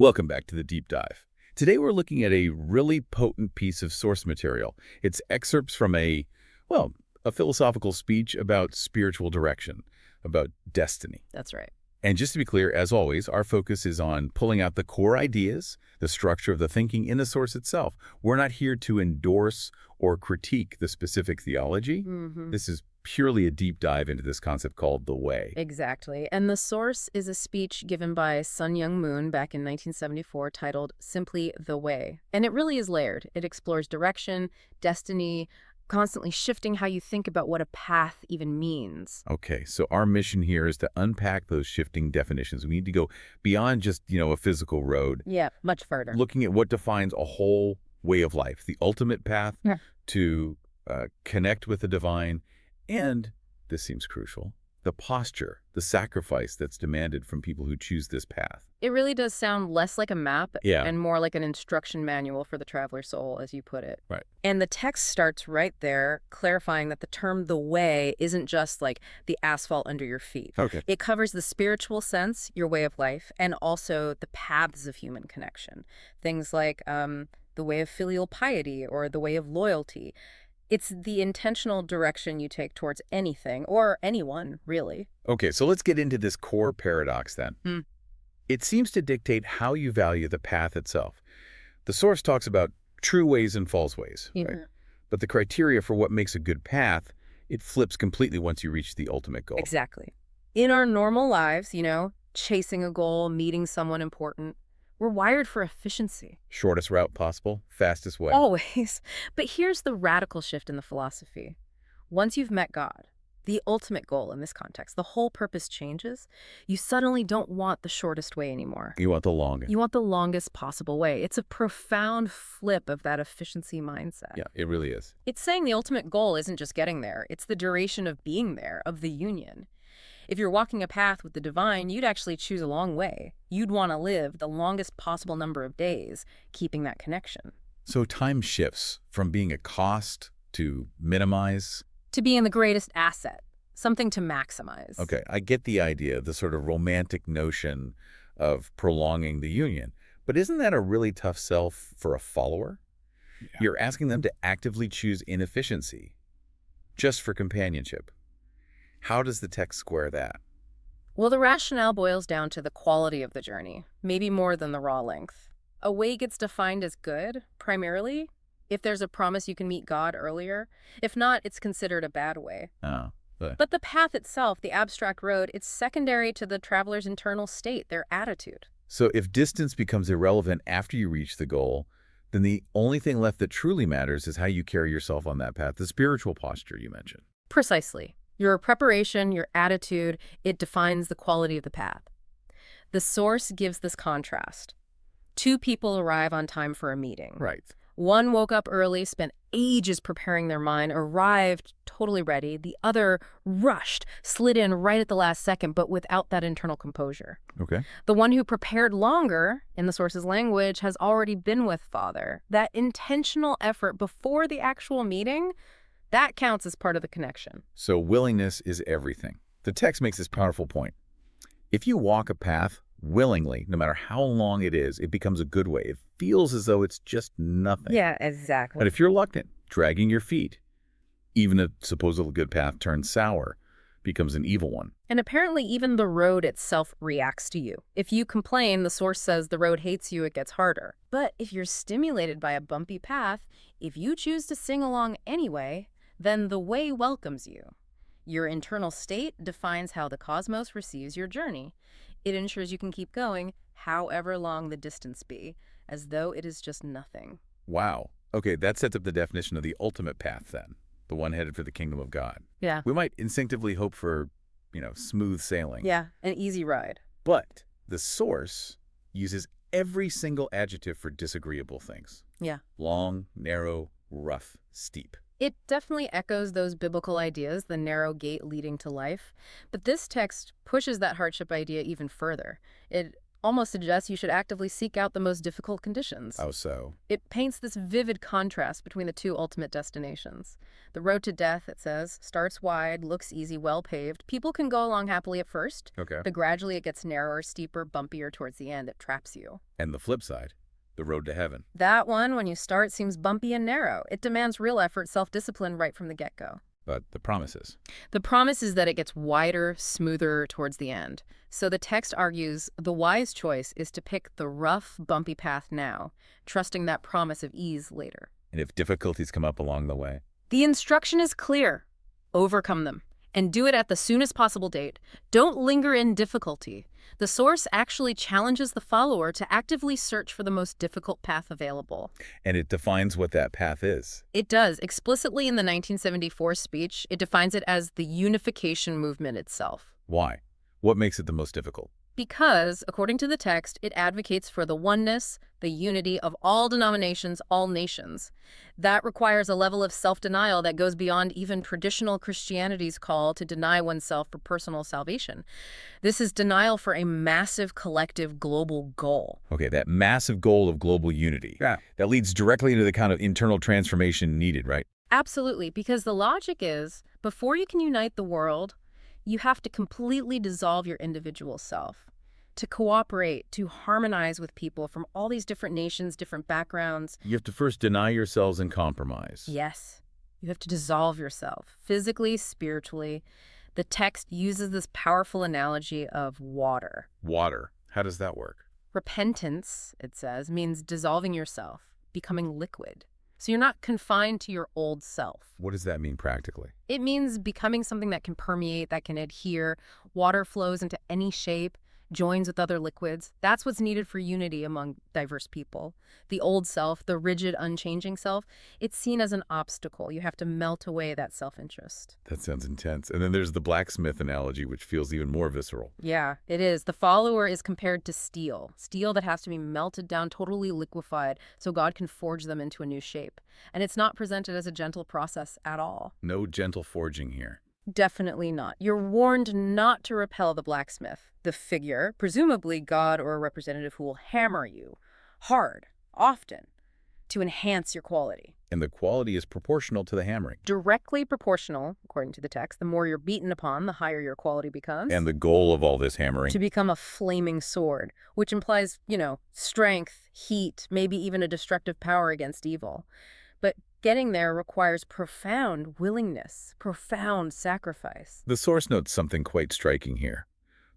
Welcome back to the Deep Dive. Today we're looking at a really potent piece of source material. It's excerpts from well, a philosophical speech about spiritual direction, about destiny. That's right. And just to be clear, as always, our focus is on pulling out the core ideas, the structure of the thinking in the source itself. We're not here to endorse or critique the specific theology. This is purely a deep dive into this concept called the way. Exactly. And the source is a speech given by Sun Myung Moon back in 1974 titled simply The Way. And it really is layered. It explores direction, destiny, constantly shifting how you think about what a path even means. Okay, so our mission here is to unpack those shifting definitions. We need to go beyond just, a physical road. Yeah, much further. Looking at what defines a whole way of life, the ultimate path to connect with the divine, and, this seems crucial, the posture, the sacrifice that's demanded from people who choose this path. It really does sound less like a map Yeah. and more like an instruction manual for the traveler's soul, as you put it. Right. And the text starts right there, clarifying that the term the way isn't just like the asphalt under your feet. Okay. It covers the spiritual sense, your way of life, and also the paths of human connection. Things like the way of filial piety or the way of loyalty. It's the intentional direction you take towards anything or anyone, really. Okay, so let's get into this core paradox then. It seems to dictate how you value the path itself. The source talks about true ways and false ways, right? But the criteria for what makes a good path, it flips completely once you reach the ultimate goal. Exactly. In our normal lives, chasing a goal, meeting someone important, we're wired for efficiency. Shortest route possible, fastest way. Always. But here's the radical shift in the philosophy. Once you've met God, the ultimate goal in this context, the whole purpose changes. You suddenly don't want the shortest way anymore. You want the longest. You want the longest possible way. It's a profound flip of that efficiency mindset. Yeah, it really is. It's saying the ultimate goal isn't just getting there. It's the duration of being there, of the union. If you're walking a path with the divine, you'd actually choose a long way. You'd want to live the longest possible number of days, keeping that connection. So time shifts from being a cost to minimize. To being the greatest asset, something to maximize. Okay, I get the idea, the sort of romantic notion of prolonging the union. But isn't that a really tough sell for a follower? Yeah. You're asking them to actively choose inefficiency just for companionship. How does the text square that? Well, the rationale boils down to the quality of the journey, maybe more than the raw length. A way gets defined as good, primarily, if there's a promise you can meet God earlier. If not, it's considered a bad way. But the path itself, the abstract road, it's secondary to the traveler's internal state, their attitude. So if distance becomes irrelevant after you reach the goal, then the only thing left that truly matters is how you carry yourself on that path, the spiritual posture you mentioned. Precisely. Your preparation, your attitude, it defines the quality of the path. The source gives this contrast. Two people arrive on time for a meeting. Right. One woke up early, spent ages preparing their mind, arrived totally ready. The other rushed, slid in right at the last second, but without that internal composure. Okay. The one who prepared longer, in the source's language, has already been with Father. That intentional effort before the actual meeting, that counts as part of the connection. So willingness is everything. The text makes this powerful point. If you walk a path willingly, no matter how long it is, it becomes a good way. It feels as though it's just nothing. Yeah, exactly. But if you're reluctant, dragging your feet, even a supposedly good path turns sour, becomes an evil one. And apparently even the road itself reacts to you. If you complain, the source says the road hates you, it gets harder. But if you're stimulated by a bumpy path, if you choose to sing along anyway, then the way welcomes you. Your internal state defines how the cosmos receives your journey. It ensures you can keep going, however long the distance be, as though it is just nothing. Wow. Okay, that sets up the definition of the ultimate path then, the one headed for the kingdom of God. Yeah. We might instinctively hope for, smooth sailing. Yeah, an easy ride. But the source uses every single adjective for disagreeable things. Yeah. Long, narrow, rough, steep. It definitely echoes those biblical ideas, the narrow gate leading to life. But this text pushes that hardship idea even further. It almost suggests you should actively seek out the most difficult conditions. How so? It paints this vivid contrast between the two ultimate destinations. The road to death, it says, starts wide, looks easy, well paved. People can go along happily at first, Okay. but gradually it gets narrower, steeper, bumpier towards the end. It traps you. And the flip side, the road to heaven. That one, when you start, seems bumpy and narrow. It demands real effort, self-discipline right from the get-go. But the promises. The promise is that it gets wider, smoother towards the end. So the text argues the wise choice is to pick the rough, bumpy path now, trusting that promise of ease later. And if difficulties come up along the way? The instruction is clear. Overcome them. And do it at the soonest possible date. Don't linger in difficulty. The source actually challenges the follower to actively search for the most difficult path available. And it defines what that path is. It does. Explicitly in the 1974 speech, it defines it as the unification movement itself. Why? What makes it the most difficult? Because, according to the text, it advocates for the oneness, the unity of all denominations, all nations. That requires a level of self-denial that goes beyond even traditional Christianity's call to deny oneself for personal salvation. This is denial for a massive collective global goal. Okay, that massive goal of global unity. Yeah. That leads directly into the kind of internal transformation needed, right? Absolutely, because the logic is, before you can unite the world, you have to completely dissolve your individual self, to cooperate, to harmonize with people from all these different nations, different backgrounds. You have to first deny yourselves and compromise. Yes, you have to dissolve yourself, physically, spiritually. The text uses this powerful analogy of water. Water. How does that work? Repentance, it says, means dissolving yourself, becoming liquid. So you're not confined to your old self. What does that mean practically? It means becoming something that can permeate, that can adhere. Water flows into any shape, joins with other liquids. That's what's needed for unity among diverse people. The old self, the rigid, unchanging self, it's seen as an obstacle. You have to melt away that self-interest. That sounds intense. And then there's the blacksmith analogy, which feels even more visceral. Yeah, it is. The follower is compared to steel that has to be melted down, totally liquefied, so God can forge them into a new shape. And it's not presented as a gentle process at all. No gentle forging here. Definitely not. You're warned not to repel the blacksmith, the figure, presumably God or a representative who will hammer you hard, often, to enhance your quality. And the quality is proportional to the hammering. Directly proportional, according to the text. The more you're beaten upon, the higher your quality becomes. And the goal of all this hammering? To become a flaming sword, which implies, strength, heat, maybe even a destructive power against evil. But getting there requires profound willingness, profound sacrifice. The source notes something quite striking here.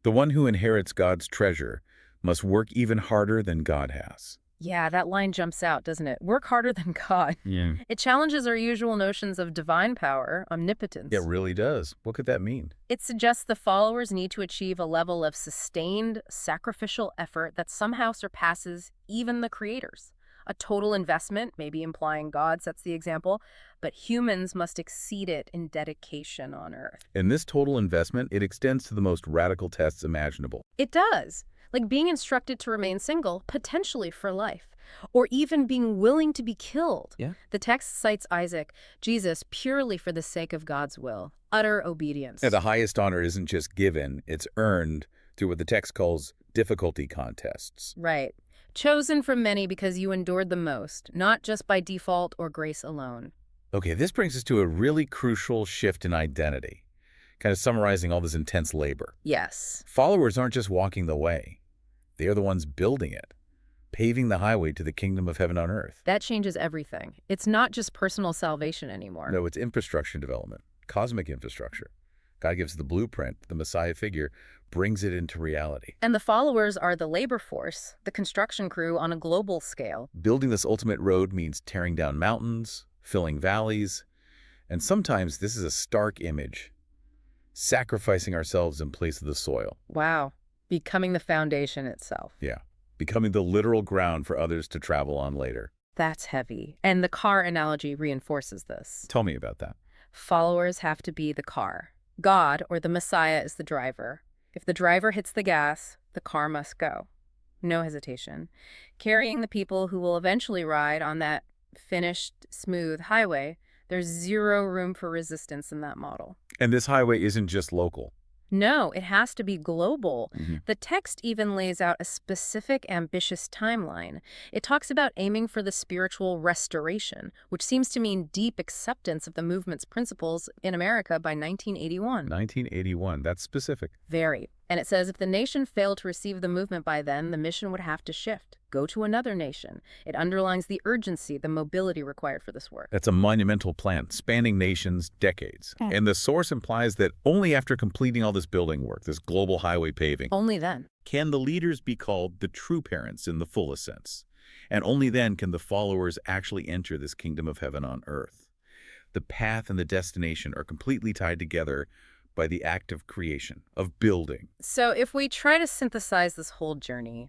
The one who inherits God's treasure must work even harder than God has. Yeah, that line jumps out, doesn't it? Work harder than God. Yeah. It challenges our usual notions of divine power, omnipotence. It really does. What could that mean? It suggests the followers need to achieve a level of sustained, sacrificial effort that somehow surpasses even the creators. A total investment, maybe implying God sets the example, but humans must exceed it in dedication on earth. And this total investment, it extends to the most radical tests imaginable. It does. Like being instructed to remain single, potentially for life, or even being willing to be killed. Yeah. The text cites Isaac, Jesus, purely for the sake of God's will, utter obedience. Yeah, the highest honor isn't just given, it's earned through what the text calls difficulty contests. Right. Chosen from many because you endured the most, not just by default or grace alone. Okay, this brings us to a really crucial shift in identity, kind of summarizing all this intense labor. Yes. Followers aren't just walking the way. They are the ones building it, paving the highway to the kingdom of heaven on earth. That changes everything. It's not just personal salvation anymore. No, it's infrastructure development, cosmic infrastructure. God gives the blueprint, the Messiah figure brings it into reality. And the followers are the labor force, the construction crew on a global scale. Building this ultimate road means tearing down mountains, filling valleys, and sometimes this is a stark image, sacrificing ourselves in place of the soil. Wow. Becoming the foundation itself. Yeah, becoming the literal ground for others to travel on later. That's heavy. And the car analogy reinforces this. Tell me about that. Followers have to be the car. God, or the Messiah, is the driver. If the driver hits the gas, the car must go. No hesitation. Carrying the people who will eventually ride on that finished, smooth highway, there's zero room for resistance in that model. And this highway isn't just local. No, it has to be global. Hmm. The text even lays out a specific, ambitious timeline. It talks about aiming for the spiritual restoration, which seems to mean deep acceptance of the movement's principles in America by 1981. 1981, that's specific. Very. And it says if the nation failed to receive the movement by then, the mission would have to shift, go to another nation. It underlines the urgency, the mobility required for this work. That's a monumental plan, spanning nations, decades. And the source implies that only after completing all this building work, this global highway paving, Only then. can the leaders be called the true parents in the fullest sense. And only then can the followers actually enter this kingdom of heaven on earth. The path and the destination are completely tied together by the act of creation, of building. So if we try to synthesize this whole journey,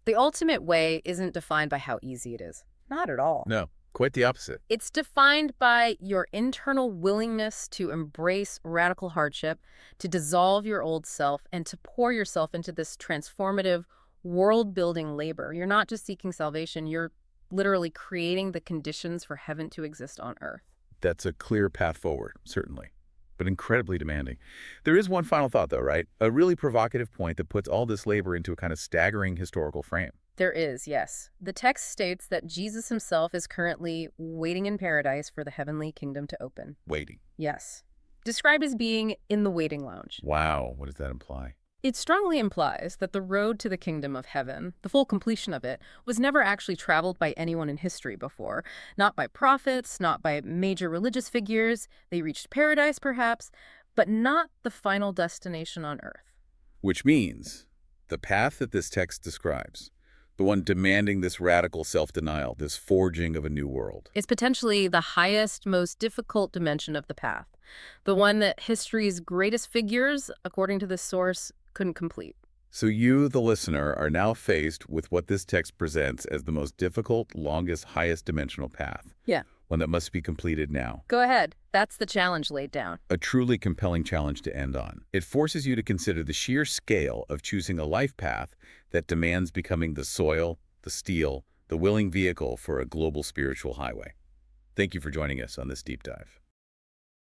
the ultimate way isn't defined by how easy it is. Not at all. No, quite the opposite. It's defined by your internal willingness to embrace radical hardship, to dissolve your old self, and to pour yourself into this transformative, world-building labor. You're not just seeking salvation, you're literally creating the conditions for heaven to exist on earth. That's a clear path forward, certainly, but incredibly demanding. There is one final thought, though, right? A really provocative point that puts all this labor into a kind of staggering historical frame. There is, yes. The text states that Jesus himself is currently waiting in paradise for the heavenly kingdom to open. Waiting. Yes. Described as being in the waiting lounge. Wow, what does that imply? It strongly implies that the road to the kingdom of heaven, the full completion of it, was never actually traveled by anyone in history before. Not by prophets, not by major religious figures. They reached paradise, perhaps, but not the final destination on earth. Which means the path that this text describes, the one demanding this radical self-denial, this forging of a new world. It's potentially the highest, most difficult dimension of the path. The one that history's greatest figures, according to this source, couldn't complete. So you, the listener, are now faced with what this text presents as the most difficult, longest, highest dimensional path. Yeah. One that must be completed now. Go ahead. That's the challenge laid down. A truly compelling challenge to end on. It forces you to consider the sheer scale of choosing a life path that demands becoming the soil, the steel, the willing vehicle for a global spiritual highway. Thank you for joining us on this deep dive.